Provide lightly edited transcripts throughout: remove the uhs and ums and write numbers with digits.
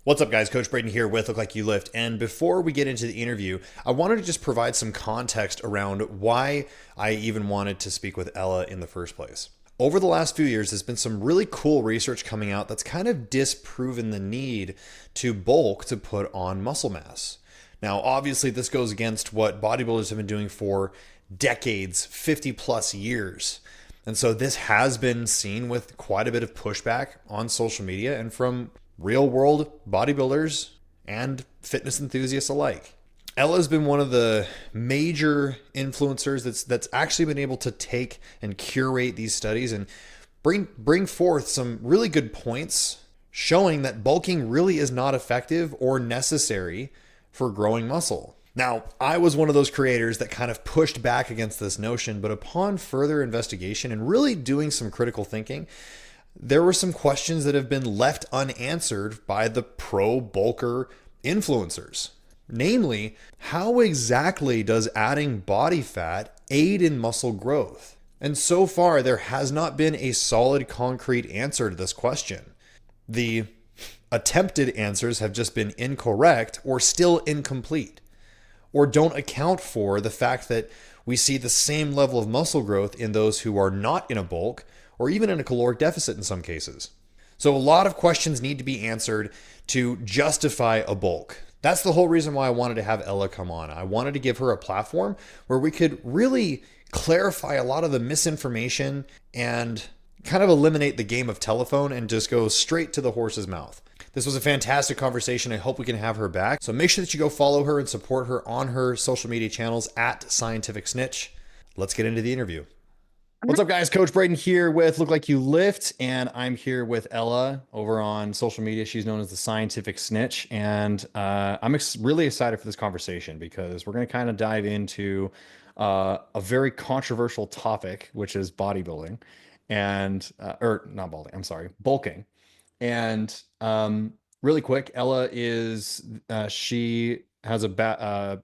What's up, guys? Coach Braydon here with Look Like You Lift. And before we get into the interview, I wanted to just provide some context around why I even wanted to speak with Ella in the first place. Over the last few years, there's been some really cool research coming out that's kind of disproven the need to bulk to put on muscle mass. Now, obviously, this goes against what bodybuilders have been doing for decades, 50 plus years. And so this has been seen with quite a bit of pushback on social media and from real world bodybuilders and fitness enthusiasts alike. Ella's been one of the major influencers that's actually been able to take and curate these studies and bring forth some really good points showing that bulking really is not effective or necessary for growing muscle. Now, I was one of those creators that kind of pushed back against this notion, but upon further investigation and really doing some critical thinking, there were some questions that have been left unanswered by the pro bulker influencers. Namely, how exactly does adding body fat aid in muscle growth? And so far, there has not been a solid, concrete answer to this question. The attempted answers have just been incorrect or still incomplete, or don't account for the fact that we see the same level of muscle growth in those who are not in a bulk or even in a caloric deficit in some cases. So a lot of questions need to be answered to justify a bulk. That's the whole reason why I wanted to have Ella come on. I wanted to give her a platform where we could really clarify a lot of the misinformation and kind of eliminate the game of telephone and just go straight to the horse's mouth. This was a fantastic conversation. I hope we can have her back. So make sure that you go follow her and support her on her social media channels at ScientificSnitch. Let's get into the interview. What's up, guys? Coach Braydon here with Look Like You Lift, and I'm here with Ella over on social media. She's known as the Scientific Snitch, and I'm really excited for this conversation because we're going to kind of dive into a very controversial topic, which is bodybuilding, and or not bodybuilding. I'm sorry, bulking. And really quick, Ella is she has a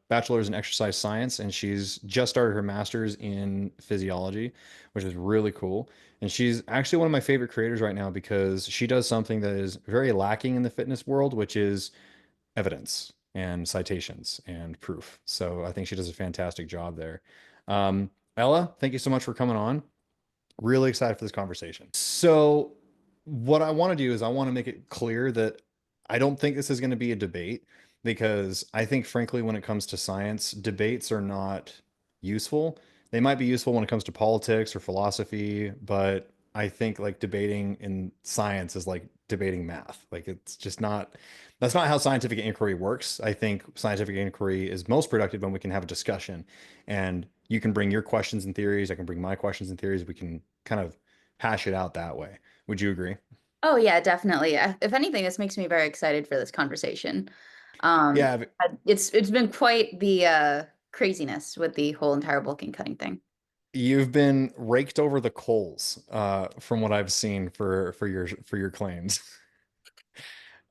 bachelor's in exercise science, and she's just started her master's in physiology, which is really cool. And she's actually one of my favorite creators right now because she does something that is very lacking in the fitness world, which is evidence and citations and proof. So I think she does a fantastic job there. Ella, thank you so much for coming on. Really excited for this conversation. So what I want to do is I want to make it clear that I don't think this is going to be a debate because I think, frankly, when it comes to science, debates are not useful. They might be useful when it comes to politics or philosophy, but I think like debating in science is like debating math. Like it's just not, that's not how scientific inquiry works. I think scientific inquiry is most productive when we can have a discussion and you can bring your questions and theories. I can bring my questions and theories. We can kind of hash it out that way. Would you agree? Oh yeah, definitely. If anything, this makes me very excited for this conversation. Um, Yeah, it's been quite the craziness with the whole entire bulking cutting thing. you've been raked over the coals, from what I've seen for your claims.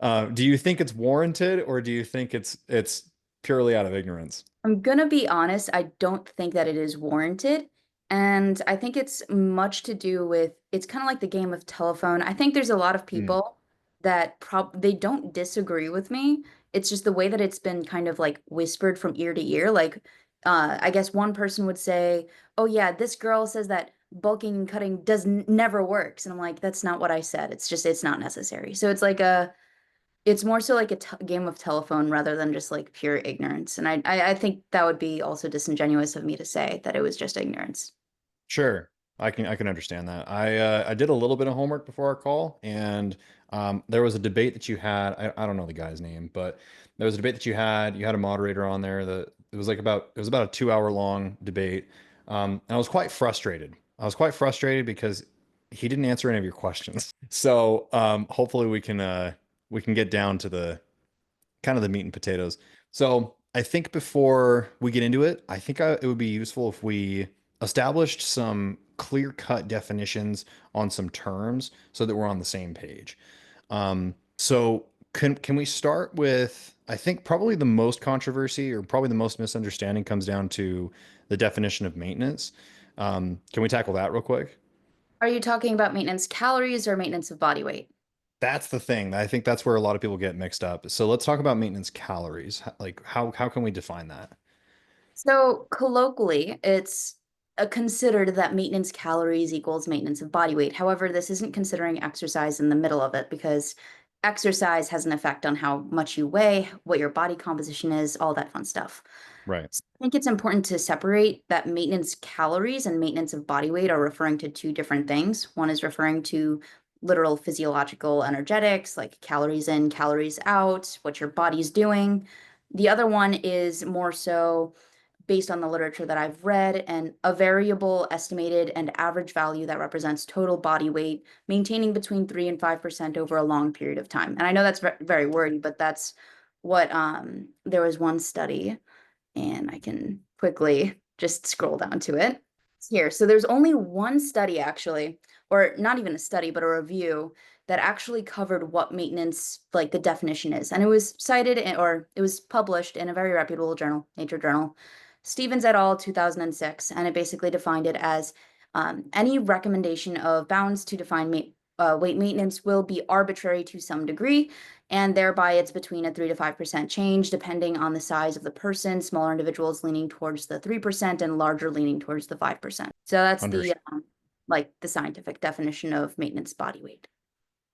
Do you think it's warranted, or do you think it's purely out of ignorance? I'm gonna be honest, I don't think that it is warranted. And I think it's much to do with it's kind of like the game of telephone. I think there's a lot of Mm, people that they don't disagree with me. It's just the way that it's been kind of like whispered from ear to ear. Like, I guess one person would say, "Oh yeah, this girl says that bulking and cutting does never works," and I'm like, "That's not what I said. It's just it's not necessary." So it's like it's more so like a t game of telephone rather than just like pure ignorance. And I think that would be also disingenuous of me to say that it was just ignorance. sure, I can understand that. I did a little bit of homework before our call, and there was a debate that you had. I don't know the guy's name, but there was a debate that you had. You had a moderator on there that it was about a 2 hour long debate, and I was quite frustrated. I was quite frustrated because he didn't answer any of your questions. So hopefully we can get down to the kind of the meat and potatoes. So I think before we get into it, it would be useful if we established some clear-cut definitions on some terms so that we're on the same page. So can we start with, I think probably the most controversy or probably the most misunderstanding comes down to the definition of maintenance. Can we tackle that real quick? Are you talking about maintenance calories or maintenance of body weight? That's the thing. I think that's where a lot of people get mixed up. So let's talk about maintenance calories. Like how can we define that? So colloquially, it's considered that maintenance calories equals maintenance of body weight. However, this isn't considering exercise in the middle of it because exercise has an effect on how much you weigh, what your body composition is, all that fun stuff. Right. So I think it's important to separate that maintenance calories and maintenance of body weight are referring to two different things. One is referring to literal physiological energetics, like calories in, calories out, what your body's doing. The other one is more so based on the literature that I've read, and a variable estimated and average value that represents total body weight, maintaining between 3 and 5% over a long period of time. And I know that's very wordy, but that's what there was one study, and I can quickly just scroll down to it. It's here. So there's only one study actually, or not even a study, but a review that actually covered what maintenance, like the definition is. And it was cited or it was published in a very reputable journal, Nature Journal, Stevens et al. 2006. And it basically defined it as any recommendation of bounds to define weight maintenance will be arbitrary to some degree, and thereby it's between a 3 to 5% change depending on the size of the person, smaller individuals leaning towards the 3% and larger leaning towards the 5%. So that's Under the like the scientific definition of maintenance body weight.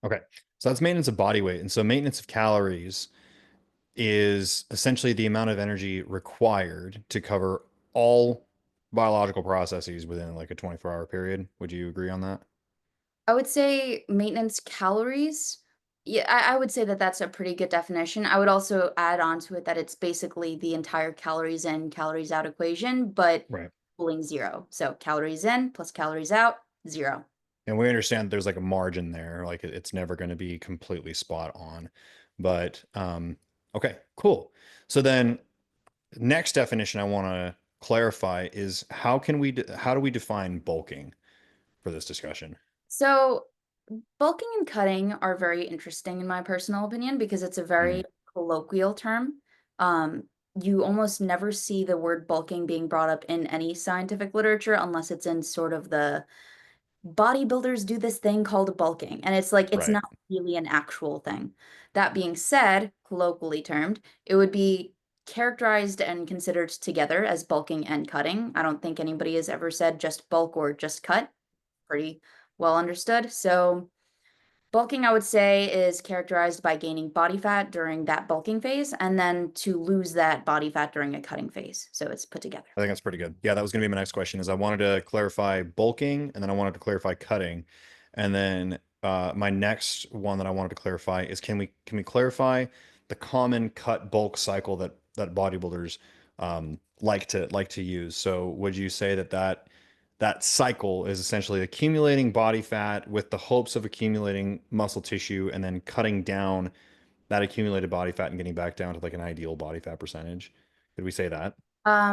Okay. So that's maintenance of body weight. And so maintenance of calories is essentially the amount of energy required to cover all biological processes within like a 24-hour period. Would you agree on that? I would say maintenance calories. Yeah, I would say that that's a pretty good definition. I would also add on to it that it's basically the entire calories in, calories out equation, but Right. equaling zero. So calories in plus calories out, zero. And we understand there's like a margin there, like it's never going to be completely spot on. But okay, cool. So then next definition I want to clarify is how do we define bulking for this discussion? So bulking and cutting are very interesting in my personal opinion because it's a Hmm. very colloquial term. Um, you almost never see the word bulking being brought up in any scientific literature unless it's in sort of the bodybuilders do this thing called bulking. And it's like, it's Right. not really an actual thing. That being said, colloquially termed, it would be characterized and considered together as bulking and cutting. I don't think anybody has ever said just bulk or just cut. Pretty well understood. So, bulking, I would say, is characterized by gaining body fat during that bulking phase and then to lose that body fat during a cutting phase. So it's put together. I think that's pretty good. Yeah, that was going to be my next question is I wanted to clarify bulking and then I wanted to clarify cutting. And then my next one that I wanted to clarify is can we clarify the common cut bulk cycle that bodybuilders like to use? So would you say that cycle is essentially accumulating body fat with the hopes of accumulating muscle tissue and then cutting down that accumulated body fat and getting back down to like an ideal body fat percentage? Could we say that?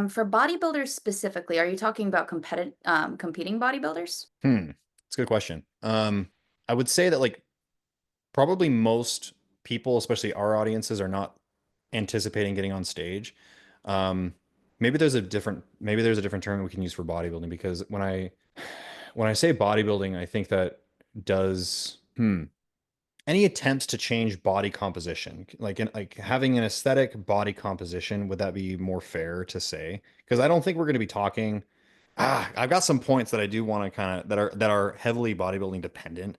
For bodybuilders specifically, are you talking about competing bodybuilders? It's a good question. I would say that like probably most people, especially our audiences, are not anticipating getting on stage. Um, maybe there's a different term we can use for bodybuilding because when I say bodybuilding, I think that does any attempts to change body composition, like having an aesthetic body composition, would that be more fair to say? Because I don't think we're going to be talking. I've got some points that I do want to kind of that are heavily bodybuilding dependent.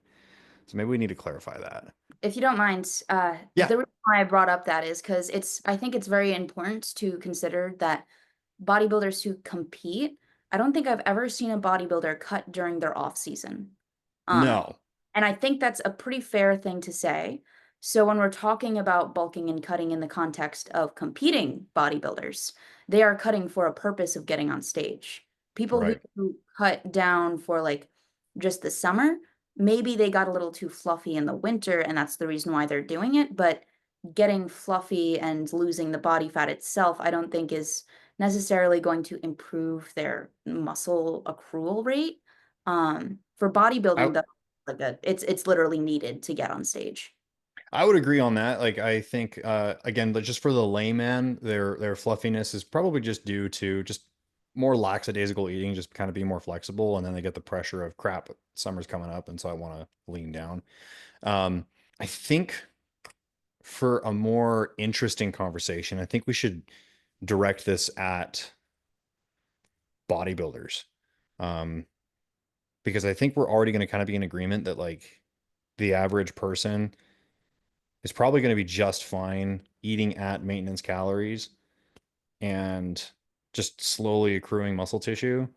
So maybe we need to clarify that. If you don't mind, Yeah. the reason why I brought up that is because I think it's very important to consider that bodybuilders who compete, I don't think I've ever seen a bodybuilder cut during their off season. Um, No. and I think that's a pretty fair thing to say. So when we're talking about bulking and cutting in the context of competing bodybuilders, they are cutting for a purpose of getting on stage. People Right. who cut down for like just the summer, maybe they got a little too fluffy in the winter and that's the reason why they're doing it, but getting fluffy and losing the body fat itself, I don't think is necessarily going to improve their muscle accrual rate. For I bodybuilding, though, like that, it's literally needed to get on stage. I would agree on that. Like I think again, just for the layman, their fluffiness is probably just due to just more lackadaisical eating, just kind of being more flexible, and then they get the pressure of crap, summer's coming up, and so I want to lean down. Um, I think for a more interesting conversation, I think we should direct this at bodybuilders. Um, because I think we're already going to kind of be in agreement that like the average person is probably going to be just fine eating at maintenance calories and just slowly accruing muscle tissue.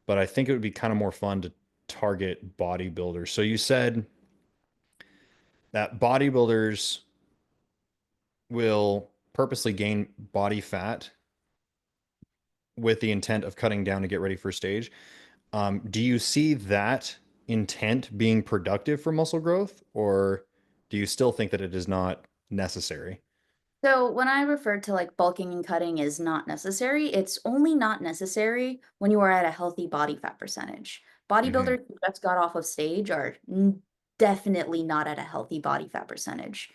But I think it would be kind of more fun to target bodybuilders. So you said that bodybuilders will purposely gain body fat with the intent of cutting down to get ready for stage. Do you see that intent being productive for muscle growth, or do you still think that it is not necessary? So when I refer to like bulking and cutting is not necessary, it's only not necessary when you are at a healthy body fat percentage. Hmm. Bodybuilders who just got off of stage are definitely not at a healthy body fat percentage.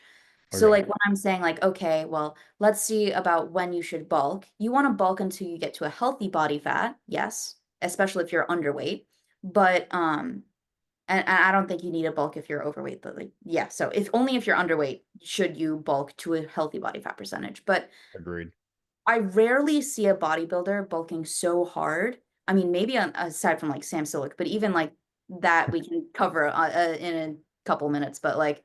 So Okay. like when I'm saying like, okay, well, let's see about when you should bulk. You want to bulk until you get to a healthy body fat, yes, especially if you're underweight. But and I don't think you need a bulk if you're overweight, but like, yeah. So if only if you're underweight should you bulk to a healthy body fat percentage. But Agreed. I rarely see a bodybuilder bulking so hard. I mean, maybe aside from like Sam Silik, but even like that we can cover in a couple minutes. But like,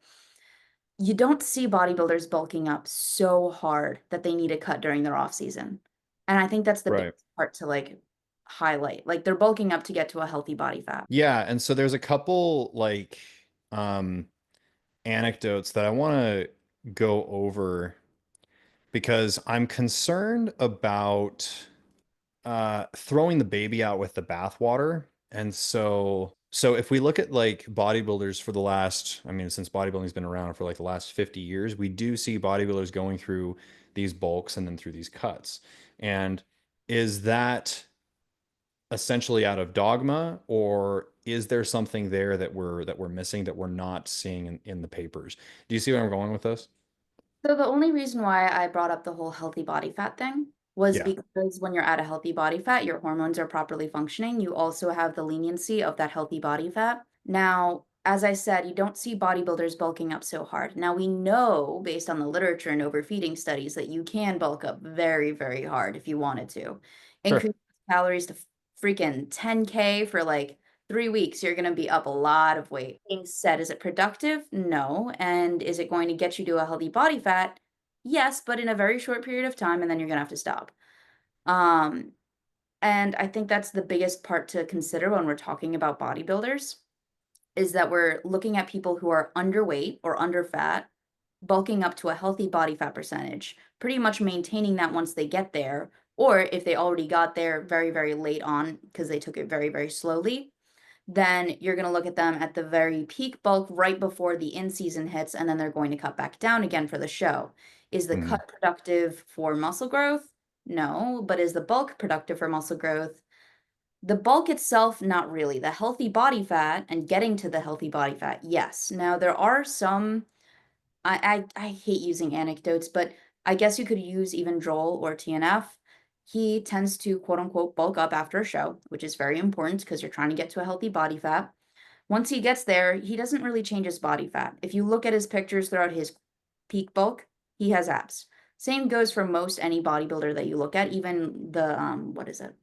you don't see bodybuilders bulking up so hard that they need a cut during their off season. And I think that's the big Right. part to like highlight. Like they're bulking up to get to a healthy body fat. Yeah, and so there's a couple like um anecdotes that I want to go over because I'm concerned about throwing the baby out with the bathwater. And so if we look at like bodybuilders for the last, I mean, since bodybuilding's been around for like the last 50 years, we do see bodybuilders going through these bulks and then through these cuts. And is that essentially out of dogma, or is there something there that we're missing that we're not seeing in the papers? Do you see where I'm going with this? So the only reason why I brought up the whole healthy body fat thing was Yeah, because when you're at a healthy body fat, your hormones are properly functioning. You also have the leniency of that healthy body fat. Now, as I said, you don't see bodybuilders bulking up so hard. Now, we know based on the literature and overfeeding studies that you can bulk up very, very hard if you wanted to. sure. Increase calories to freaking 10K for like 3 weeks, you're going to be up a lot of weight. Being said, is it productive? No. And is it going to get you to a healthy body fat? Yes, but in a very short period of time, and then you're going to have to stop. Um, and I think that's the biggest part to consider when we're talking about bodybuilders is that we're looking at people who are underweight or under fat, bulking up to a healthy body fat percentage, pretty much maintaining that once they get there, or if they already got there very, very late on because they took it very, very slowly, then you're going to look at them at the very peak bulk right before the in season hits, and then they're going to cut back down again for the show. Is the Mhm. cut productive for muscle growth? No, but is the bulk productive for muscle growth? The bulk itself, not really. The healthy body fat and getting to the healthy body fat, yes. Now, there are some I hate using anecdotes, but I guess you could use even Joel or TNF. He tends to quote unquote bulk up after a show, which is very important because you're trying to get to a healthy body fat. Once he gets there, he doesn't really change his body fat. If you look at his pictures throughout his peak bulk, he has abs. Same goes for most any bodybuilder that you look at, even the what is it?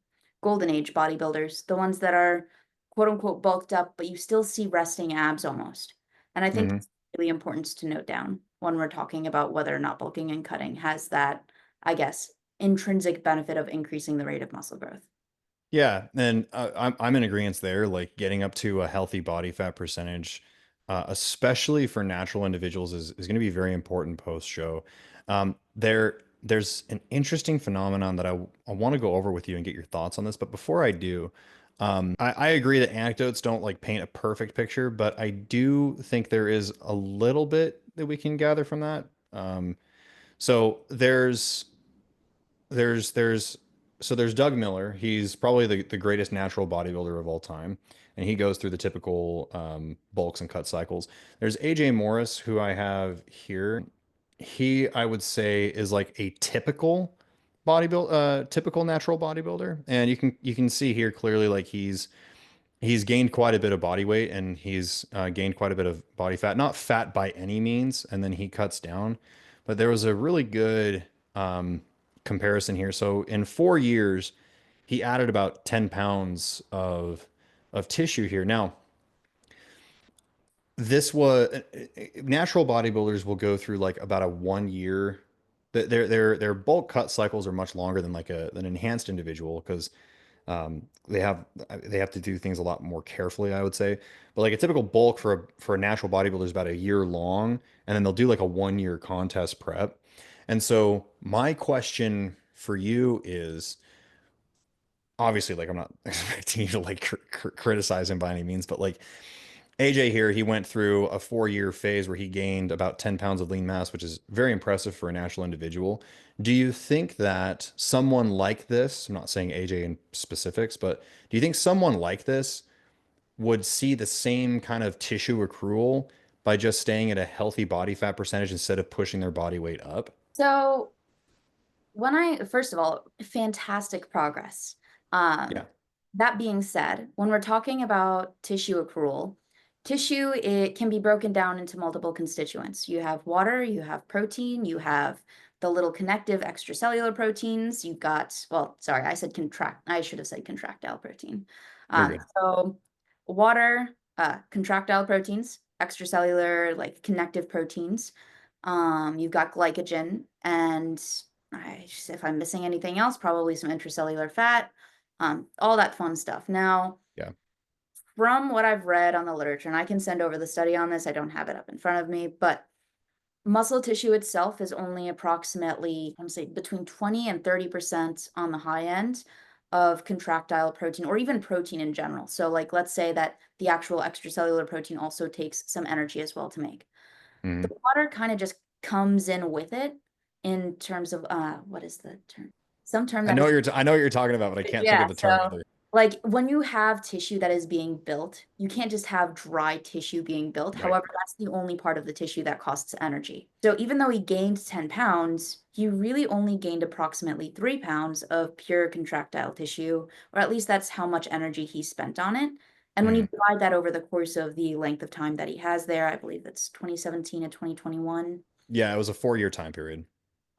Golden age bodybuilders, the ones that are quote unquote bulked up, but you still see resting abs almost. And I think Mhm. that's really important to note down when we're talking about whether or not bulking and cutting has that, I guess, intrinsic benefit of increasing the rate of muscle growth. Yeah, and I'm in agreement there. Like getting up to a healthy body fat percentage, especially for natural individuals, is going to be very important post show. There's an interesting phenomenon that I want to go over with you and get your thoughts on this. But before I do, I agree that anecdotes don't like paint a perfect picture, but I do think there is a little bit that we can gather from that. So there's there's Doug Miller. He's probably the greatest natural bodybuilder of all time, and he goes through the typical bulks and cut cycles. There's AJ Morris, who I have here. He, I would say, is like a typical natural bodybuilder, and you can see here clearly like he's gained quite a bit of body weight and he's gained quite a bit of body fat. Not fat by any means, and then he cuts down. But there was a really good um, comparison here. So in 4 years, he added about 10 pounds of tissue here. Now, this was natural bodybuilders will go through like about a 1 year. Their bulk cut cycles are much longer than like an enhanced individual because they have to do things a lot more carefully, I would say. But like a typical bulk for a natural bodybuilder is about a year long, and then they'll do like a 1 year contest prep. And so my question for you is obviously like I'm not expecting you to like criticize him by any means, but like AJ here, he went through a 4 year phase where he gained about 10 pounds of lean mass, which is very impressive for a natural individual. Do you think that someone like this, I'm not saying AJ in specifics, but do you think someone like this would see the same kind of tissue accrual by just staying at a healthy body fat percentage instead of pushing their body weight up? So first of all, fantastic progress. Yeah, Um, that being said, when we're talking about tissue accrual, tissue, it can be broken down into multiple constituents. You have water, you have protein, you have the little connective extracellular proteins. You've got, well, sorry, I should have said contractile protein. you're good. So water, contractile proteins, extracellular, like connective proteins. You've got glycogen, and if I'm missing anything else, probably some intracellular fat, all that fun stuff. Now, Yeah. from what I've read on the literature, and I can send over the study on this, I don't have it up in front of me, but muscle tissue itself is only approximately, I'm say between 20 and 30% on the high end of contractile protein or even protein in general. So like let's say that the actual extracellular protein also takes some energy as well to make. The Mhm. water kind of just comes in with it in terms of what is the term? Some term that is I know what you're talking about, but I can't think yeah, of the term so either. like when you have tissue that is being built, you can't just have dry tissue being built. Right. However, that's the only part of the tissue that costs energy. So even though he gained 10 pounds, he really only gained approximately 3 pounds of pure contractile tissue, or at least that's how much energy he spent on it. And when you Mhm. divide that over the course of the length of time that he has there, I believe it's 2017 to 2021. Yeah, it was a 4 year time period.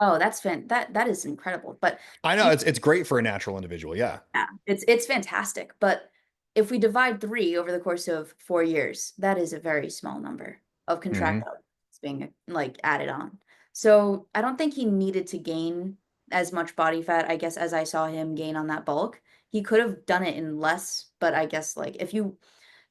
Oh, that is incredible. But I know it's great for a natural individual. Yeah. yeah, it's fantastic. But if we divide three over the course of 4 years, that is a very small number of Hmm. contractile being like added on. So I don't think he needed to gain as much body fat, I guess, as I saw him gain on that bulk. He could have done it in less, but I guess like if you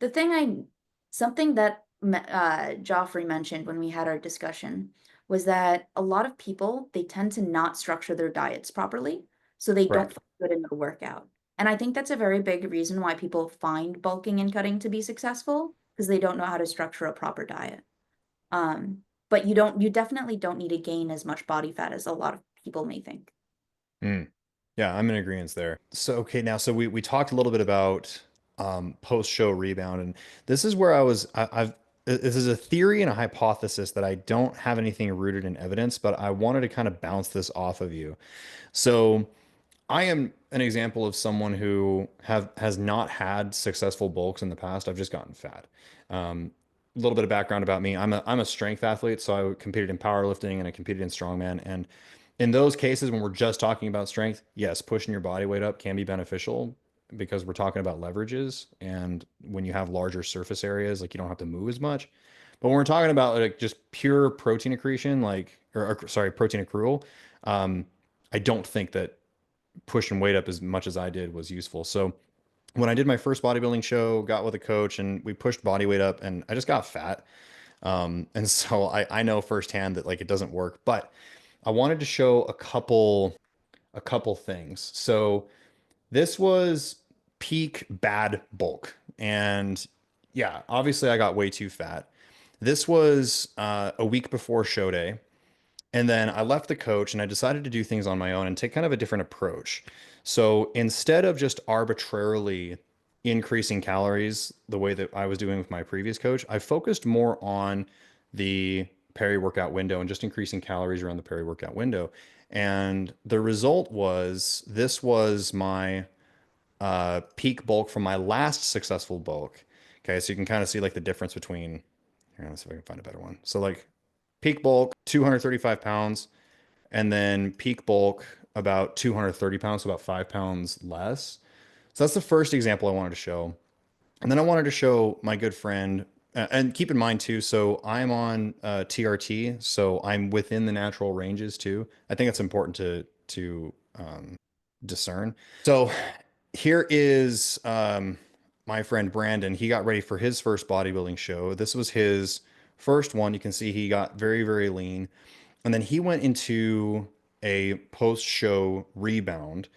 the thing I something that Joffrey mentioned when we had our discussion was that a lot of people they tend to not structure their diets properly, so they don't Correct. feel good in the workout. And I think that's a very big reason why people find bulking and cutting to be successful because they don't know how to structure a proper diet. But you definitely don't need to gain as much body fat as a lot of people may think. Mm. Yeah, I'm in agreement there. So okay, now so we talked a little bit about post show rebound, and this is where I've this is a theory and a hypothesis that I don't have anything rooted in evidence, but I wanted to kind of bounce this off of you. So I am an example of someone who has not had successful bulks in the past. I've just gotten fat. A little bit of background about me. I'm a strength athlete, so I competed in powerlifting and I competed in strongman. And in those cases, when we're just talking about strength, yes, pushing your body weight up can be beneficial because we're talking about leverages. And when you have larger surface areas, like you don't have to move as much. But when we're talking about like just pure protein accretion, or sorry, protein accrual, um, I don't think that pushing weight up as much as I did was useful. So when I did my first bodybuilding show, got with a coach and we pushed body weight up and I just got fat. And so I know firsthand that like it doesn't work, but I wanted to show a couple things. So this was peak bad bulk. And yeah, obviously I got way too fat. This was a week before show day. And then I left the coach and I decided to do things on my own and take kind of a different approach. So instead of just arbitrarily increasing calories the way that I was doing with my previous coach, I focused more on the peri-workout window and just increasing calories around the peri-workout window. And the result was this was my peak bulk from my last successful bulk. Okay, so you can kind of see like the difference between, here, let's see if I can find a better one. So like peak bulk, 235 pounds, and then peak bulk about 230 pounds, so about 5 pounds less. So that's the first example I wanted to show. And then I wanted to show my good friend, and keep in mind too, so I'm on TRT, so I'm within the natural ranges too. I think it's important to discern. So here is my friend Brandon. He got ready for his first bodybuilding show. This was his first one. You can see he got very, very lean. And then he went into a post-show rebound.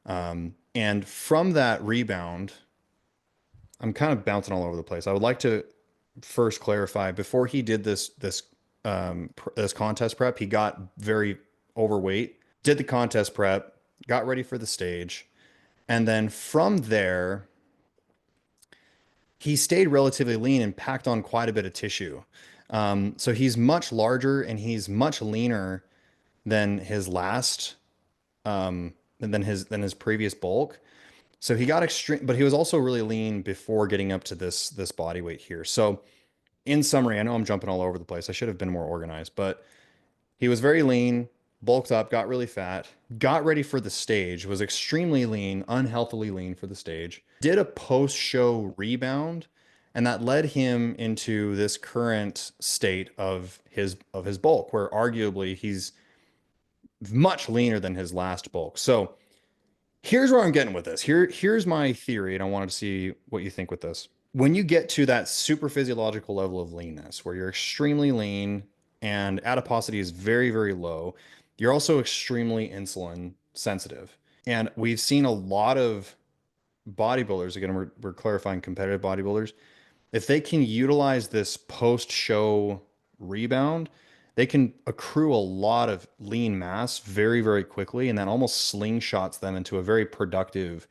And from that rebound, I'm kind of bouncing all over the place. I would like to first clarify before he did this contest prep, he got very overweight, did the contest prep, got ready for the stage, and then from there, he stayed relatively lean and packed on quite a bit of tissue. So he's much larger and he's much leaner than his last than his previous bulk. So he got extreme, but he was also really lean before getting up to this body weight here. So in summary, I know I'm jumping all over the place. I should have been more organized, but he was very lean, bulked up, got really fat, got ready for the stage, was extremely lean, unhealthily lean for the stage, did a post-show rebound, and that led him into this current state of his bulk, where arguably he's much leaner than his last bulk. So here's where I'm getting with this. Here's my theory, and I wanted to see what you think with this. When you get to that super physiological level of leanness, where you're extremely lean and adiposity is very, very low, you're also extremely insulin sensitive. And we've seen a lot of bodybuilders, again, we're clarifying competitive bodybuilders, if they can utilize this post-show rebound, they can accrue a lot of lean mass very, very quickly, and that almost slingshots them into a very productive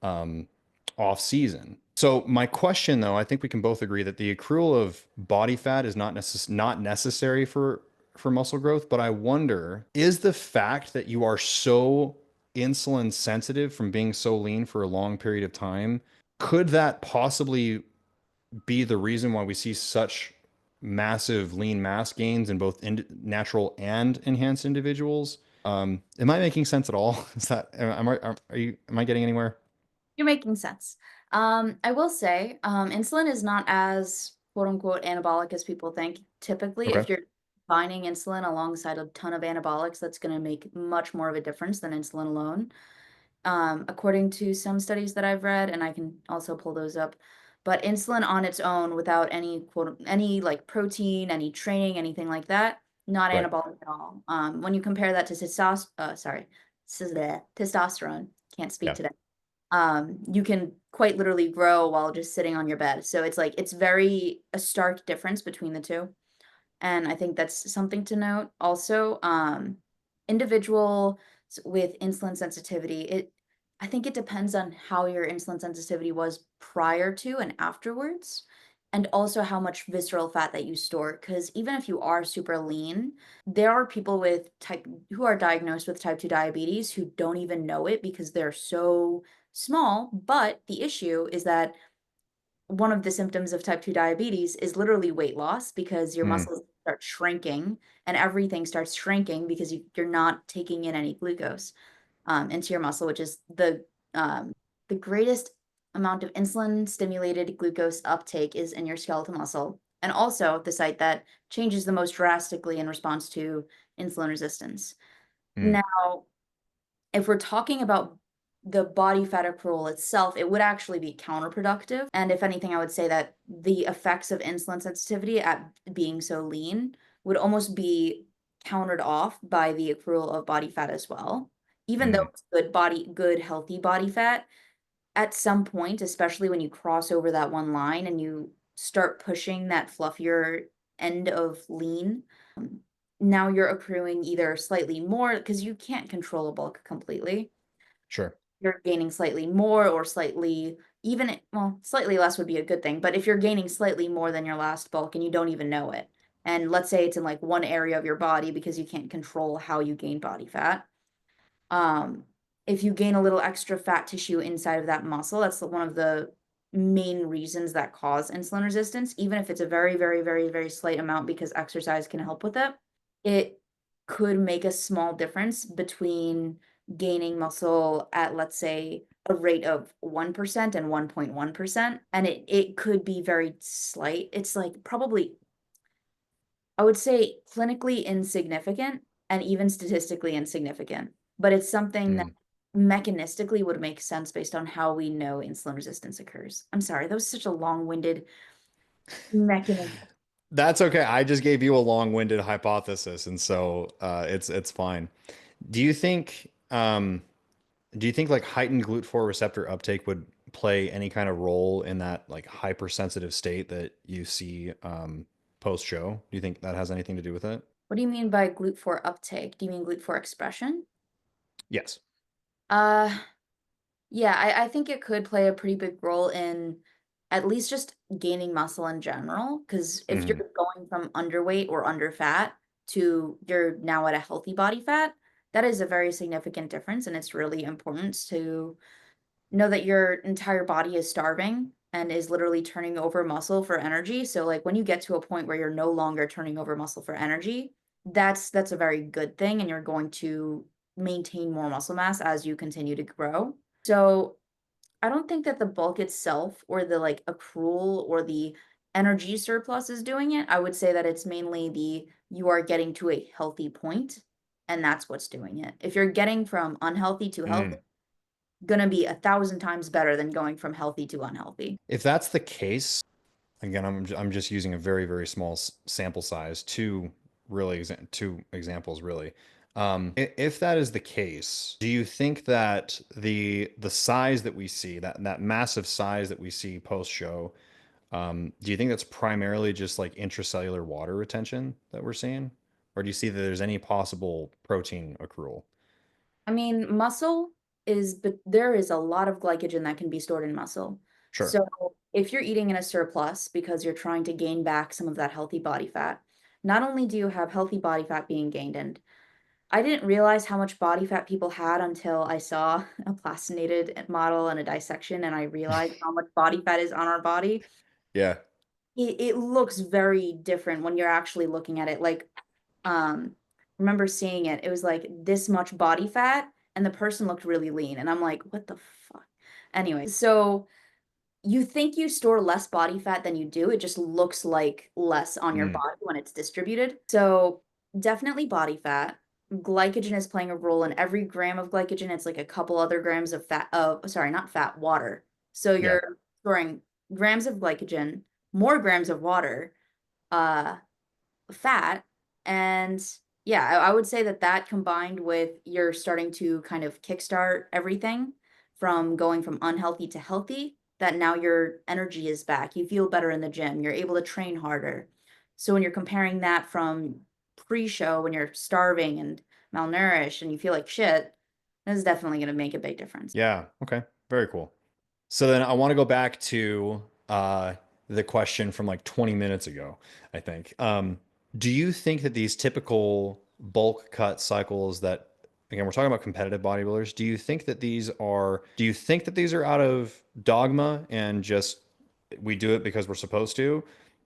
off season. So my question, though, I think we can both agree that the accrual of body fat is not necessary for muscle growth. But I wonder, is the fact that you are so insulin sensitive from being so lean for a long period of time, could that possibly be the reason why we see such massive lean mass gains in both natural and enhanced individuals? Am I making sense at all? Is that am I getting anywhere? You're making sense. I will say, insulin is not as quote unquote anabolic as people think. Typically, Okay. if you're combining insulin alongside a ton of anabolics, that's going to make much more of a difference than insulin alone. According to some studies that I've read, and I can also pull those up, but insulin on its own without any like protein, any training, anything like that, not Right. anabolic at all. When you compare that to testosterone, can't speak Yeah. today, you can quite literally grow while just sitting on your bed. So it's like it's very a stark difference between the two. And I think that's something to note. Also, individual with insulin sensitivity, I think it depends on how your insulin sensitivity was prior to and afterwards, and also how much visceral fat that you store. Because even if you are super lean, there are people who are diagnosed with type 2 diabetes who don't even know it because they're so small. But the issue is that one of the symptoms of type 2 diabetes is literally weight loss because your Mm, muscles start shrinking and everything starts shrinking because you're not taking in any glucose into your muscle, which is the greatest amount of insulin stimulated glucose uptake is in your skeletal muscle, and also the site that changes the most drastically in response to insulin resistance. mm, Now, if we're talking about the body fat accrual itself, it would actually be counterproductive. And if anything, I would say that the effects of insulin sensitivity at being so lean would almost be countered off by the accrual of body fat as well. Even though mm. it's good, healthy body fat, at some point, especially when you cross over that one line and you start pushing that fluffier end of lean, now you're accruing either slightly more because you can't control a bulk completely. Sure. You're gaining slightly more or slightly even, well, slightly less would be a good thing, but if you're gaining slightly more than your last bulk and you don't even know it, and let's say it's in like one area of your body because you can't control how you gain body fat, um, if you gain a little extra fat tissue inside of that muscle, that's one of the main reasons that cause insulin resistance, even if it's a very, very, very, very slight amount because exercise can help with it. It could make a small difference between gaining muscle at, let's say, a rate of 1% and 1.1%. And it could be very slight. It's like probably, I would say, clinically insignificant and even statistically insignificant. But it's something that Mm. mechanistically would make sense based on how we know insulin resistance occurs. I'm sorry, that was such a long-winded mechanism. That's okay. I just gave you a long-winded hypothesis, and so it's fine. Do you think like heightened GLUT4 receptor uptake would play any kind of role in that like hypersensitive state that you see post show? Do you think that has anything to do with it? What do you mean by GLUT4 uptake? Do you mean GLUT4 expression? Yes. Uh, yeah, I think it could play a pretty big role in at least just gaining muscle in general. Because if Hmm. you're going from underweight or under fat to you're now at a healthy body fat, that is a very significant difference. And it's really important to know that your entire body is starving and is literally turning over muscle for energy. So like when you get to a point where you're no longer turning over muscle for energy, that's a very good thing and you're going to maintain more muscle mass as you continue to grow. So I don't think that the bulk itself or the like accrual or the energy surplus is doing it. I would say that it's mainly the you are getting to a healthy point and that's what's doing it. If you're getting from unhealthy to healthy, Mm. gonna be 1,000 times better than going from healthy to unhealthy. If that's the case, again, I'm just using a very, very small sample size, two examples really. If that is the case, do you think that the size that we see, that massive size that we see post show, do you think that's primarily just like intracellular water retention that we're seeing? Or do you see that there's any possible protein accrual? I mean, muscle is, but there is a lot of glycogen that can be stored in muscle. Sure. So if you're eating in a surplus because you're trying to gain back some of that healthy body fat, not only do you have healthy body fat being gained, and I didn't realize how much body fat people had until I saw a plastinated model and a dissection, and I realized how much body fat is on our body. Yeah. It looks very different when you're actually looking at it. Like, remember seeing it, it was like this much body fat, and the person looked really lean, and I'm like, what the fuck? Anyway, so you think you store less body fat than you do. It just looks like less on your Mm. body when it's distributed. So definitely body fat. Glycogen is playing a role in every gram of glycogen. It's like a couple other grams of fat. Oh, sorry, not fat, water. So Yeah. you're storing grams of glycogen, more grams of water, uh, fat, and yeah, I would say that that combined with you're starting to kind of kickstart everything from going from unhealthy to healthy, that now your energy is back. You feel better in the gym. You're able to train harder. So when you're comparing that from pre-show when you're starving and malnourished and you feel like shit, this is definitely going to make a big difference. Yeah. Okay. Very cool. So then I want to go back to the question from like 20 minutes ago, I think. Do you think that these typical bulk cut cycles that, again, we're talking about competitive bodybuilders, do you think that these are out of dogma and just we do it because we're supposed to?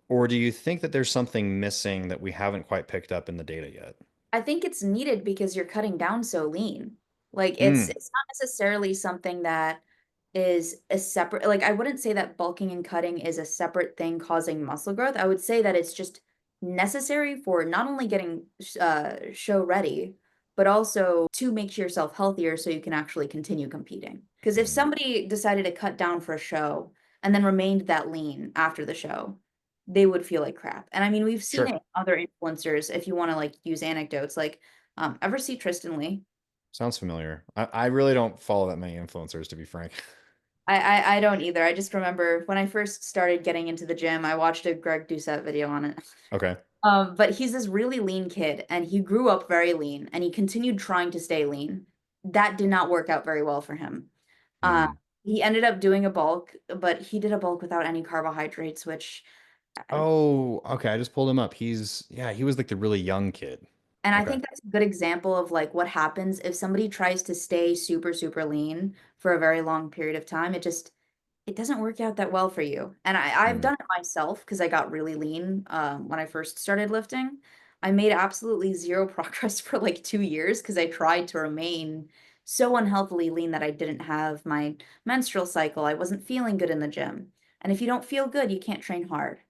Or do you think that there's something missing that we haven't quite picked up in the data yet? I think it's needed because you're cutting down so lean. Like Mm. it's not necessarily something that is a separate, like I wouldn't say that bulking and cutting is a separate thing causing muscle growth. I would say that it's just necessary for not only getting show ready, but also to make yourself healthier so you can actually continue competing. Because if Mm. somebody decided to cut down for a show and then remained that lean after the show, they would feel like crap. And I mean, we've seen it Sure. in other influencers if you want to like use anecdotes. Like, ever see Tristan Lee? Sounds familiar. I really don't follow that many influencers, to be frank. I don't either. I just remember when I first started getting into the gym, I watched a Greg Doucette video on it. Okay. But he's this really lean kid, and he grew up very lean, and he continued trying to stay lean. That did not work out very well for him. Uh, Mm. he ended up doing a bulk, but he did a bulk without any carbohydrates, which Oh, okay. I just pulled him up. He was like the really young kid. And I Okay. think that's a good example of like what happens if somebody tries to stay super, super lean for a very long period of time. It doesn't work out that well for you. And I've Mm, done it myself because I got really lean when I first started lifting. I made absolutely zero progress for like 2 years because I tried to remain so unhealthily lean that I didn't have my menstrual cycle. I wasn't feeling good in the gym. And if you don't feel good, you can't train hard.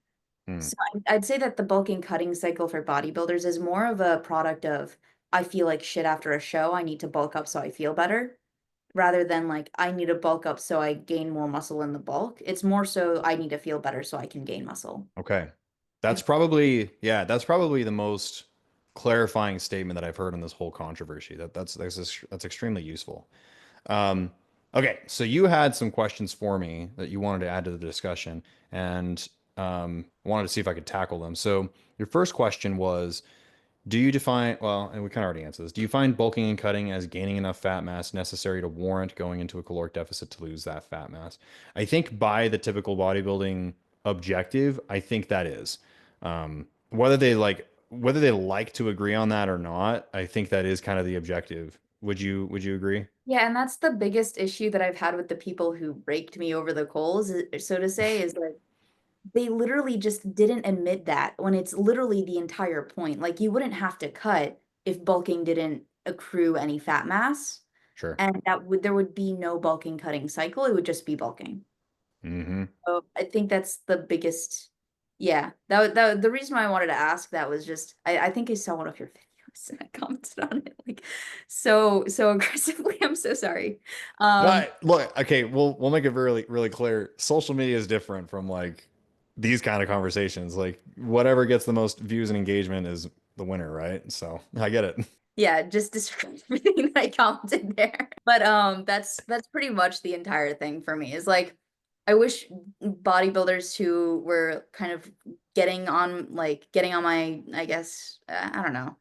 mm. So I'd say that the bulking cutting cycle for bodybuilders is more of a product of I feel like shit after a show. I need to bulk up so I feel better rather than like I need to bulk up so I gain more muscle in the bulk. It's more so I need to feel better so I can gain muscle. Okay. That's probably the most clarifying statement that I've heard in this whole controversy. That's extremely useful. Um, okay, so you had some questions for me that you wanted to add to the discussion, and wanted to see if I could tackle them. So your first question was, do you define, well, and we kind of already answered this. Do you find bulking and cutting as gaining enough fat mass necessary to warrant going into a caloric deficit to lose that fat mass? I think by the typical bodybuilding objective, I think that is. Whether they like to agree on that or not, I think that is kind of the objective. Would you agree? Yeah, and that's the biggest issue that I've had with the people who raked me over the coals, so to say, is like they literally just didn't admit that when it's literally the entire point. Like you wouldn't have to cut if bulking didn't accrue any fat mass, Sure. and there would be no bulking cutting cycle. It would just be bulking. Hmm. So I think that's the biggest. Yeah, the reason why I wanted to ask that was just I think I saw one of your videos and I commented on it like so aggressively. I'm so sorry. Um, Look, okay, we'll make it really really clear. Social media is different from like these kind of conversations. Like whatever gets the most views and engagement is the winner, right? So I get it. yeah, just describe everything that I commented there. But that's pretty much the entire thing for me. Is like I wish bodybuilders who were kind of getting on my I guess I don't know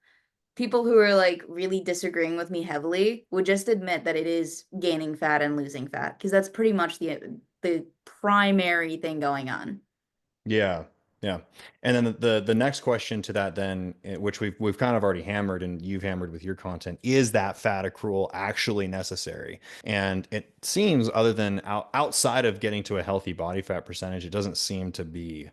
people who are like really disagreeing with me heavily would just admit that it is gaining fat and losing fat because that's pretty much the primary thing going on. Yeah, yeah. And then the next question to that then, which we've kind of already hammered and you've hammered with your content, is that fat accrual actually necessary? And it seems, other than outside of getting to a healthy body fat percentage, it doesn't seem to be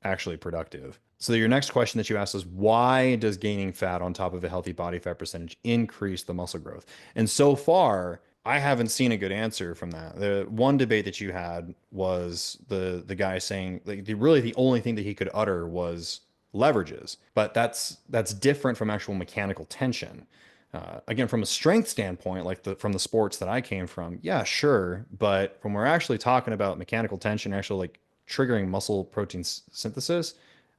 actually productive. So your next question that you asked is, why does gaining fat on top of a healthy body fat percentage increase the muscle growth? And so far, I haven't seen a good answer from that. The one debate that you had was the guy saying like the only thing that he could utter was leverages, but that's different from actual mechanical tension. Again, from a strength standpoint, like from the sports that I came from, yeah, sure. But when we're actually talking about mechanical tension, actually like triggering muscle protein synthesis,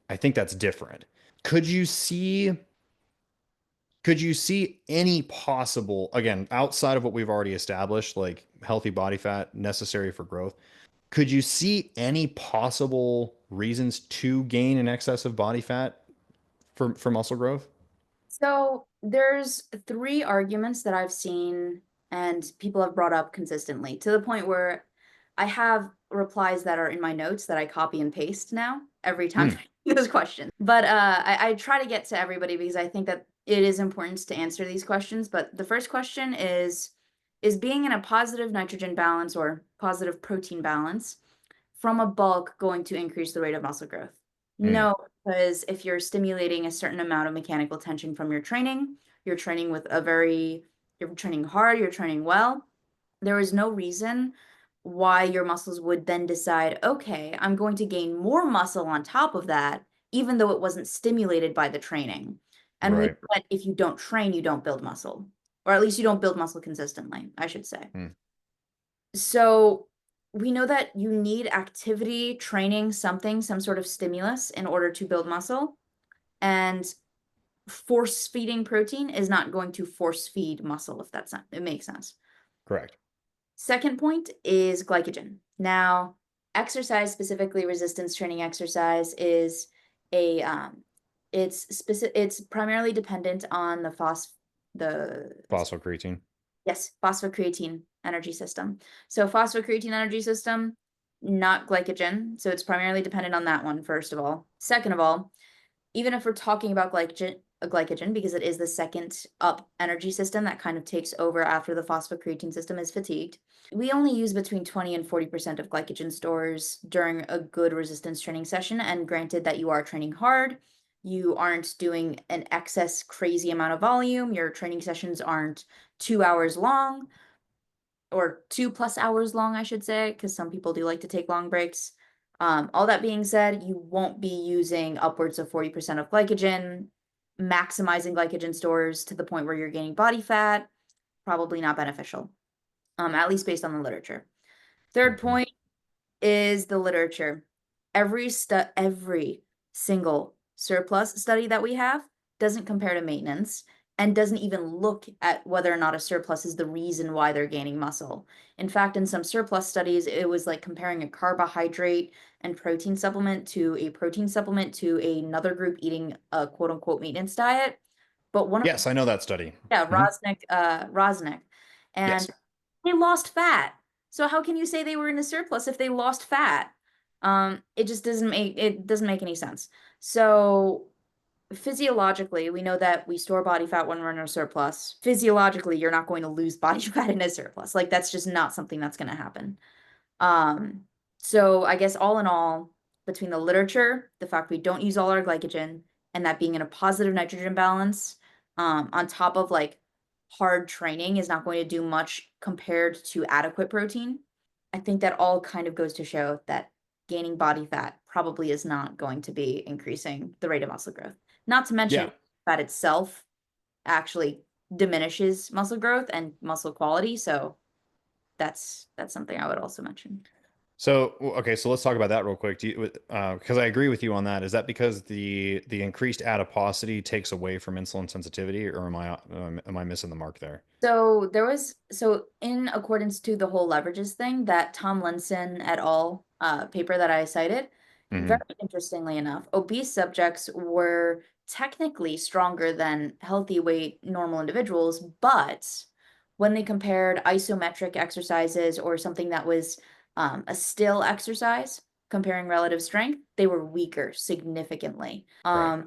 I think that's different. Could you see could you see any possible, again, outside of what we've already established, like healthy body fat necessary for growth, could you see any possible reasons to gain an excess of body fat for muscle growth? So there's three arguments that I've seen and people have brought up consistently to the point where I have replies that are in my notes that I copy and paste now every time Hmm. those questions. But I try to get to everybody because I think that it is important to answer these questions. But the first question is being in a positive nitrogen balance or positive protein balance from a bulk going to increase the rate of muscle growth? Hmm. No, because if you're stimulating a certain amount of mechanical tension from your training, you're training with a very, you're training hard, you're training well, there is no reason why your muscles would then decide, okay, I'm going to gain more muscle on top of that, even though it wasn't stimulated by the training. And we know Right. that if you don't train, you don't build muscle, or at least you don't build muscle consistently, I should say. Hmm. So we know that you need activity, training, something, some sort of stimulus in order to build muscle. And force feeding protein is not going to force feed muscle, if that's not, it makes sense. Correct. Second point is glycogen. Now, exercise, specifically resistance training exercise, is a it's primarily dependent on the Phosphocreatine. yes, phosphocreatine energy system. So phosphocreatine energy system, not glycogen. So it's primarily dependent on that one, first of all. Second of all, even if we're talking about a glycogen because it is the second up energy system that kind of takes over after the phosphocreatine system is fatigued. We only use between 20 and 40% of glycogen stores during a good resistance training session. And granted that you are training hard, you aren't doing an excess crazy amount of volume. Your training sessions aren't 2 hours long or 2+ hours long, I should say, because some people do like to take long breaks. All that being said, you won't be using upwards of 40% of glycogen, maximizing glycogen stores to the point where you're gaining body fat, probably not beneficial, at least based on the literature. Third Mhm. point is the literature. Every single surplus study that we have doesn't compare to maintenance and doesn't even look at whether or not a surplus is the reason why they're gaining muscle. In fact, in some surplus studies, it was like comparing a carbohydrate and protein supplement to a protein supplement to another group eating a quote unquote maintenance diet. But one of Yes, I know that study. yeah, Mhm. Rosnick. And Yes. they lost fat. So how can you say they were in a surplus if they lost fat? It doesn't make any sense. So physiologically, we know that we store body fat when we're in a surplus. Physiologically, you're not going to lose body fat in a surplus. Like that's just not something that's going to happen. Um, so I guess all in all, between the literature, the fact we don't use all our glycogen, and that being in a positive nitrogen balance, on top of like hard training is not going to do much compared to adequate protein. I think that all kind of goes to show that gaining body fat probably is not going to be increasing the rate of muscle growth. Not to mention Yeah. fat itself actually diminishes muscle growth and muscle quality. So that's something I would also mention. So, okay, so let's talk about that real quick. Because I agree with you on that. Is that because the increased adiposity takes away from insulin sensitivity, or am I missing the mark there? So in accordance to the whole leverages thing, that Tom Linson et al. Paper that I cited, very Hmm. interestingly enough, obese subjects were technically stronger than healthy weight normal individuals, but when they compared isometric exercises or something that was a still exercise, comparing relative strength, they were weaker significantly. Right.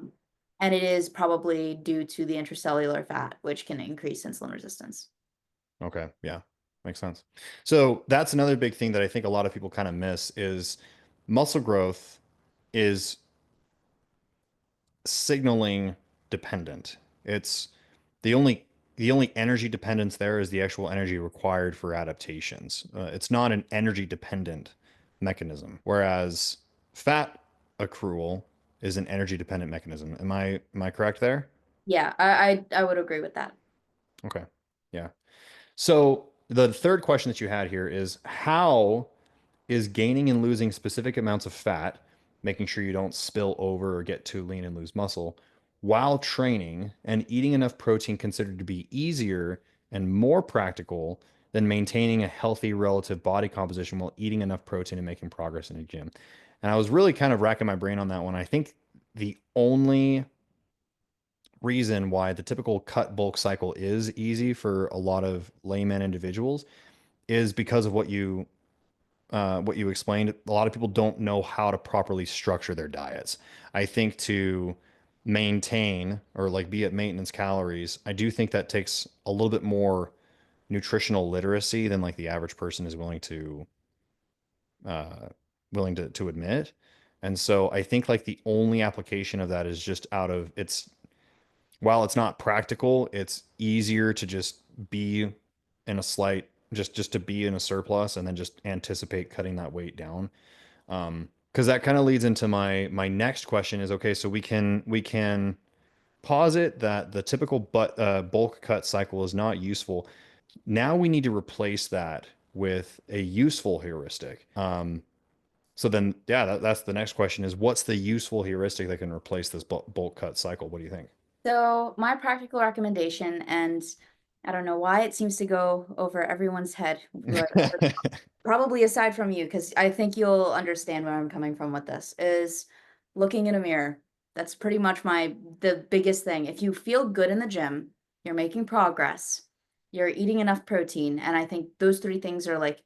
And it is probably due to the intracellular fat, which can increase insulin resistance. Okay. Yeah. Makes sense. So that's another big thing that I think a lot of people kind of miss is muscle growth is signaling dependent. It's the only the only energy dependence there is the actual energy required for adaptations. It's not an energy dependent mechanism, whereas fat accrual is an energy dependent mechanism. Am I correct there? Yeah, I would agree with that. Okay. Yeah. So the third question that you had here is how is gaining and losing specific amounts of fat, making sure you don't spill over or get too lean and lose muscle, while training and eating enough protein considered to be easier and more practical than maintaining a healthy relative body composition while eating enough protein and making progress in a gym. And I was really kind of racking my brain on that one. I think the only reason why the typical cut bulk cycle is easy for a lot of layman individuals is because of what you explained. A lot of people don't know how to properly structure their diets. I think to maintain or like be at maintenance calories, I do think that takes a little bit more nutritional literacy than like the average person is uh, willing to admit. And so I think like the only application of that is just out of it's while it's not practical, it's easier to just be in a slight just to be in a surplus and then just anticipate cutting that weight down. Because that kind of leads into my next question is okay, so we can posit that the typical bulk cut cycle is not useful. Now we need to replace that with a useful heuristic. So then, yeah, that's the next question is what's the useful heuristic that can replace this bulk cut cycle? What do you think? So my practical recommendation, and I don't know why it seems to go over everyone's head, but probably aside from you, because I think you'll understand where I'm coming from with this, is looking in a mirror. That's pretty much the biggest thing. If you feel good in the gym, you're making progress, you're eating enough protein, and I think those three things are like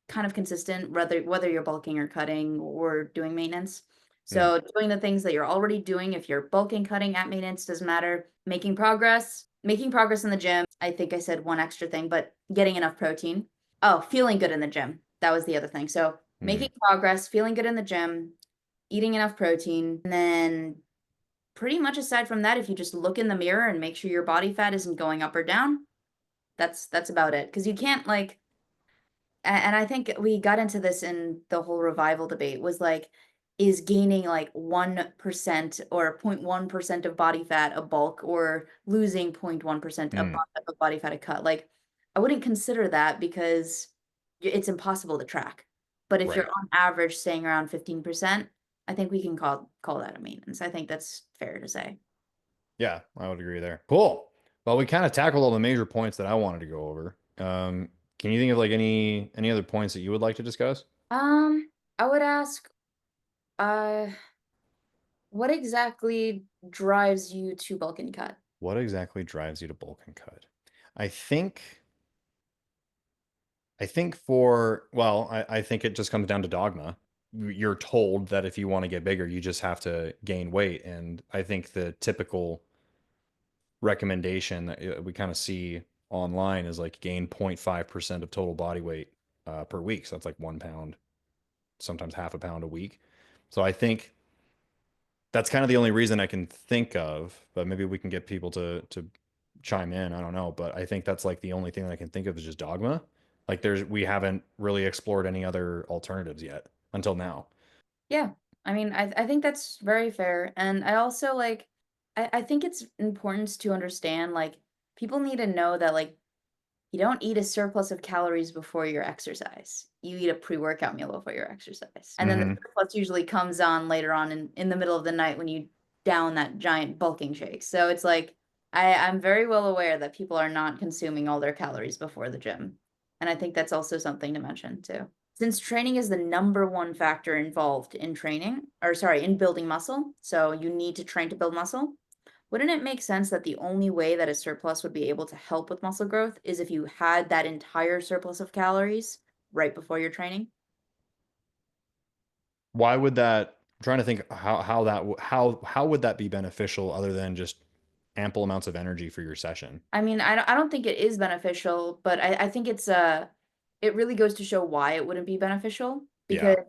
kind of consistent, whether you're bulking or cutting or doing maintenance. Mm. So doing the things that you're already doing, if you're bulking, cutting, at maintenance, doesn't matter. Making progress in the gym. I think I said one extra thing, but getting enough protein. Oh, feeling good in the gym. That was the other thing. So Mm. making progress, feeling good in the gym, eating enough protein, and then pretty much aside from that, if you just look in the mirror and make sure your body fat isn't going up or down, that's about it. Because you can't like, and I think we got into this in the whole revival debate was like, is gaining like 1% or 0.1% of body fat a bulk or losing 0.1% Mm. of body fat a cut? Like, I wouldn't consider that because it's impossible to track. But if you're Right. on average staying around 15%, I think we can call that a maintenance. I think that's fair to say. Yeah, I would agree there. Cool. Well, we kind of tackled all the major points that I wanted to go over. Can you think of like any other points that you would like to discuss? I would ask, uh, what exactly drives you to bulk and cut? What exactly drives you to bulk and cut? I think I think it just comes down to dogma. You're told that if you want to get bigger, you just have to gain weight. And I think the typical recommendation that we kind of see online is like gain 0.5% of total body weight per week. So that's like 1 pound, sometimes half a pound a week. So I think that's kind of the only reason I can think of, but maybe we can get people to chime in. I don't know, but I think that's like the only thing that I can think of is just dogma. Like we haven't really explored any other alternatives yet until now. Yeah. I mean, I think that's very fair. And I also like I think it's important to understand like people need to know that like you don't eat a surplus of calories before your exercise. You eat a pre-workout meal before your exercise. And then the Hmm. surplus usually comes on later on in the middle of the night when you down that giant bulking shake. So it's like I'm very well aware that people are not consuming all their calories before the gym. And I think that's also something to mention too. Since training is the number one factor involved in training, or sorry, in building muscle, so you need to train to build muscle, wouldn't it make sense that the only way that a surplus would be able to help with muscle growth is if you had that entire surplus of calories right before your training? Why would that? I'm trying to think how would that be beneficial other than just ample amounts of energy for your session? I mean, I don't think it is beneficial, but I think it really goes to show why it wouldn't be beneficial because Yeah.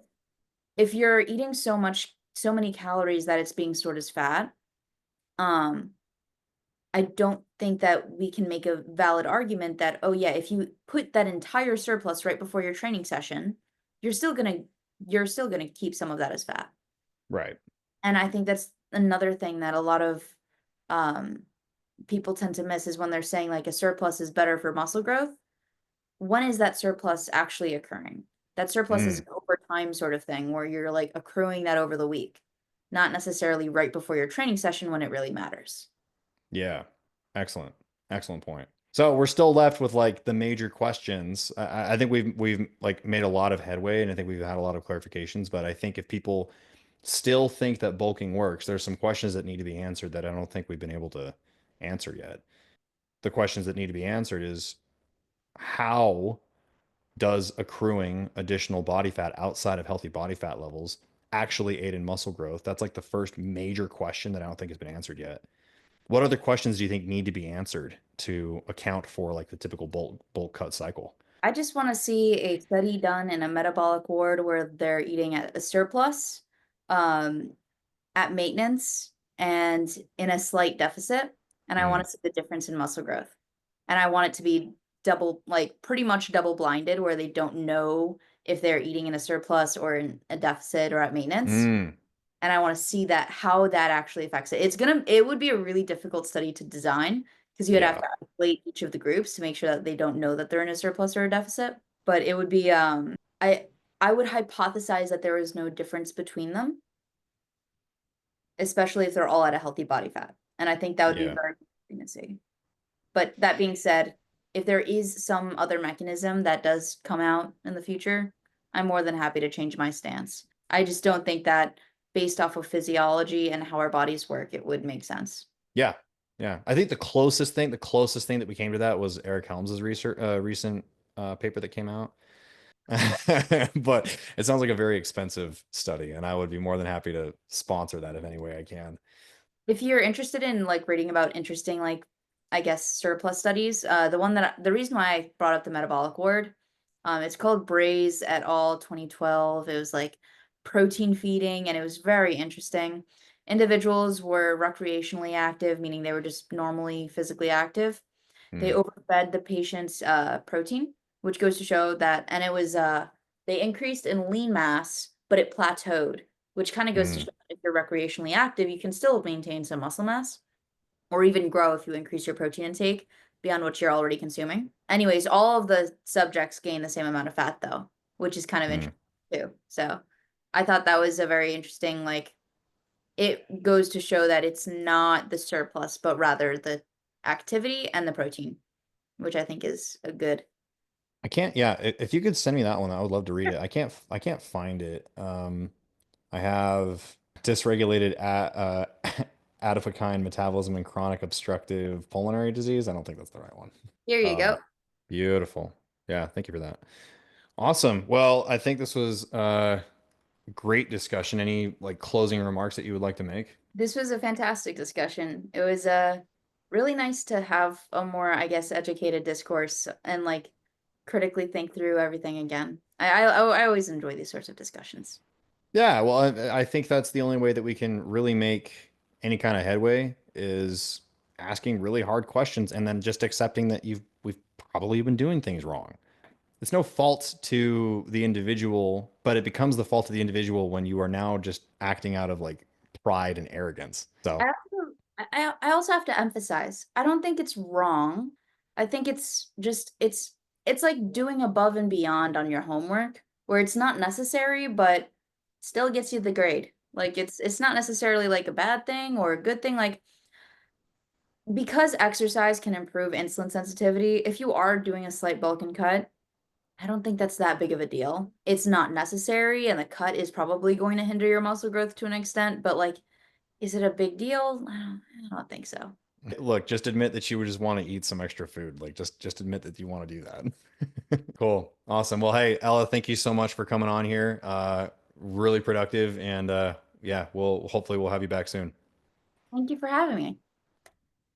if you're eating so many calories that it's being stored as fat, um, I don't think that we can make a valid argument that, oh yeah, if you put that entire surplus right before your training session, you're still gonna you're still gonna keep some of that as fat. Right. And I think that's another thing that a lot of um, people tend to miss is when they're saying like a surplus is better for muscle growth. When is that surplus actually occurring? That surplus is Mm. an over time sort of thing where you're like accruing that over the week, not necessarily right before your training session when it really matters. Yeah. Excellent. Excellent point. So we're still left with like the major questions. I think we've like made a lot of headway, and I think we've had a lot of clarifications. But I think if people still think that bulking works, there's some questions that need to be answered that I don't think we've been able to answer yet. The questions that need to be answered is how does accruing additional body fat outside of healthy body fat levels actually aid in muscle growth? That's like the first major question that I don't think has been answered yet. What other questions do you think need to be answered to account for like the typical bulk cut cycle? I just want to see a study done in a metabolic ward where they're eating at a surplus, um, at maintenance, and in a slight deficit. And I want Mm. to see the difference in muscle growth. And I want it to be double, like pretty much double blinded, where they don't know if they're eating in a surplus or in a deficit or at maintenance. Mm. And I want to see that how that actually affects it. It would be a really difficult study to design because you would have Yeah. to isolate each of the groups to make sure that they don't know that they're in a surplus or a deficit. But it would be I would hypothesize that there is no difference between them, especially if they're all at a healthy body fat. And I think that would be Yeah. very interesting to see. But that being said, if there is some other mechanism that does come out in the future, I'm more than happy to change my stance. I just don't think that based off of physiology and how our bodies work, it would make sense. Yeah. Yeah. I think the closest thing that we came to that was Eric Helms's research, recent paper that came out. But it sounds like a very expensive study, and I would be more than happy to sponsor that in any way I can. If you're interested in like reading about interesting like I guess surplus studies, the reason why I brought up the metabolic ward, it's called Braze et al. 2012. It was like protein feeding, and it was very interesting. Individuals were recreationally active, meaning they were just normally physically active. They Mm, overfed the patients protein, which goes to show that, and it was they increased in lean mass, but it plateaued, which kind of goes to mm, show that if you're recreationally active, you can still maintain some muscle mass or even grow if you increase your protein intake beyond what you're already consuming. Anyways, all of the subjects gain the same amount of fat though, which is kind of mm. interesting too. So I thought that was a very interesting, like, it goes to show that it's not the surplus, but rather the activity and the protein, which I think is a good. I can't, yeah, if you could send me that one, I would love to read it. I can't find it. I have dysregulated adipokine metabolism and chronic obstructive pulmonary disease. I don't think that's the right one. Here you Um, go. Beautiful. Yeah, thank you for that. Awesome. Well, I think this was a great discussion. Any like closing remarks that you would like to make? This was a fantastic discussion. It was really nice to have a more, I guess, educated discourse and like critically think through everything again. I always enjoy these sorts of discussions. Yeah, well, I think that's the only way that we can really make any kind of headway is asking really hard questions and then just accepting that we've probably been doing things wrong. It's no fault to the individual, but it becomes the fault of the individual when you are now just acting out of like pride and arrogance. I So, also, I also have to emphasize, I don't think it's wrong. I think it's just it's like doing above and beyond on your homework where it's not necessary, but still gets you the grade. Like it's not necessarily like a bad thing or a good thing. Like because exercise can improve insulin sensitivity, if you are doing a slight bulk and cut, I don't think that's that big of a deal. It's not necessary, and the cut is probably going to hinder your muscle growth to an extent, but like, is it a big deal? I don't think so. look, just admit that you would just want to eat some extra food. Like just admit that you want to do that. Cool. Awesome. Well, hey, Ella, thank you so much for coming on here. Really productive and yeah, we'll hopefully we'll have you back soon. Thank you for having me.